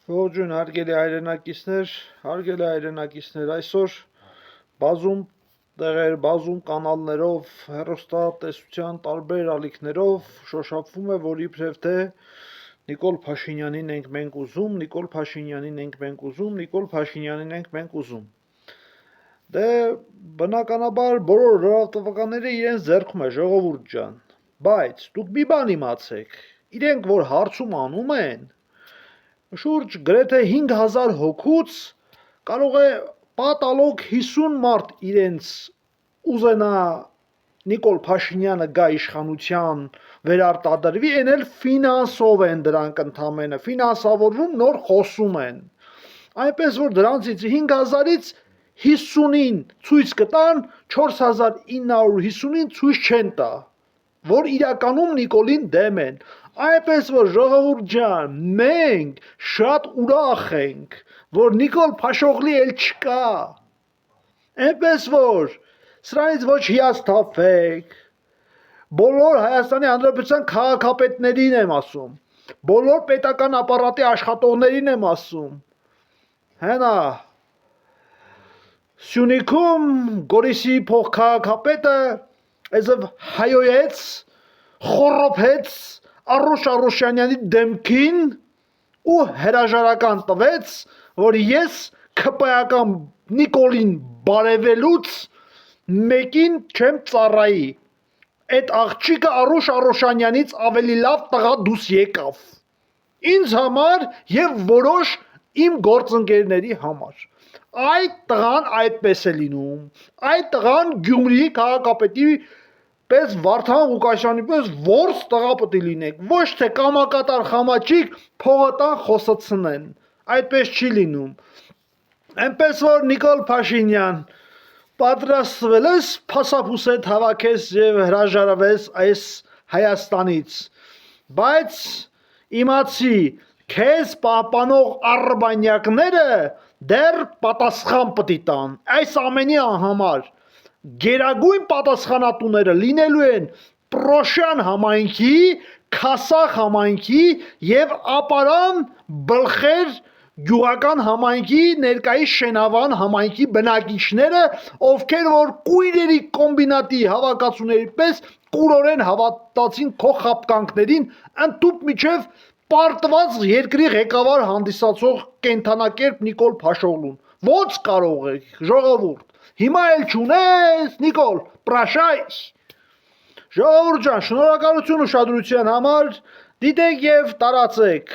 Ողջույն հարգելի հայրենակիցներ, այսօր բազում տեղեր, բազում կանալներով, հեռուստատեսության տարբեր ալիքներով շոշափվում է, որ իբրև թե Նիկոլ Փաշինյանին ենք մենք ուզում, Նիկոլ Փաշինյանին ենք մենք ուզում, Նիկոլ Փաշինյանին ենք մենք ուզում։ Դե բնականաբար բոլոր լրատվականները իրենց ձեռքում է, ժողովուրդ ջան, բայց դուք մի բան իմացեք, իրենք որ հարցում անում են, շուրջ գրեթե 5000 հոգուց կարող է պատալոգ 50 մարդ իրենց ուզենա Նիկոլ Փաշինյանը գա իշխանության վերարտադրվի, այն էլ ֆինանսով են դրանք ընդամենը, ֆինանսավորվում նոր խոսում են։ Այնպես որ դրանցից 5000-ից 50-ին ցույց կտան, 4950-ին ցույց չեն տա, որ իրականում Նիկոլին դեմ են։ Այնպես որ ժողովուրդ ջան, մենք շատ ուրախ ենք, որ Նիկոլ Փաշօղլի էլ չկա։ Այնպես որ սրանից ոչ հիասթափվեք։ Բոլոր Հայաստանի Հանրապետության քաղաքապետներին եմ ասում, բոլոր պետական ապարատի աշխատողներին եմ ասում։ Հենա Սյունիքում Գորիսի փոխքաղաքապետը այսով հայոյեց, խոռոփեց Արուշ Արուշյանյանի դեմքին ու հրաժարական տվեց, որ ես ԿՊ-ական Նիկոլին բարևելուց մեկին չեմ ծառայի։ Այդ աղջիկը Արուշ Արուշյանյանից ավելի լավ տղա դուս եկավ։ Ինձ համար եւ որոշ իմ գործընկերների համար։ Այդ տղան այդպես է լինում։ Այդ տղան Գյումրիի քաղաքապետի պես Վարդան Ղուկասյանի պես որս տղա պետք է լինեք, ոչ թե կամակատար խամաչիկ փողը տան խոսացնեն։ Այդպես չի լինում։ Այնպես որ Նիկոլ Փաշինյան պատրաստվել ես փասափուսետ հավաքես եւ հրաժարվես այս Հայաստանից, բայց իմացի քեզ պահպանող արբանյակները դեռ պատասխան պետք է տան այս ամենի համար։ Գերագույն պատասխանատուները լինելու են Պրոշյան համայնքի, Քասախ համայնքի եւ Ապարան Բլխեր գյուղական համայնքի ներկայիս Շենավան համայնքի բնակիչները, ովքեր որ կույրերի կոմբինատի հավաքածուների պես կուրորեն հավատացին քո խապկանքներին, ընդդուք միջև պարտված երկրի ղեկավար հանդիսացող կենթանակերպ Նիկոլ Փաշօղլուն։ Ոնց կարող եք, ժողովուրդ։ Հիմա էլ չունես, Նիկոլ, պրաշայ։ Ժողովուրդ ջան, շնորհակալություն ուշադրության համար, դիտեք եւ տարածեք։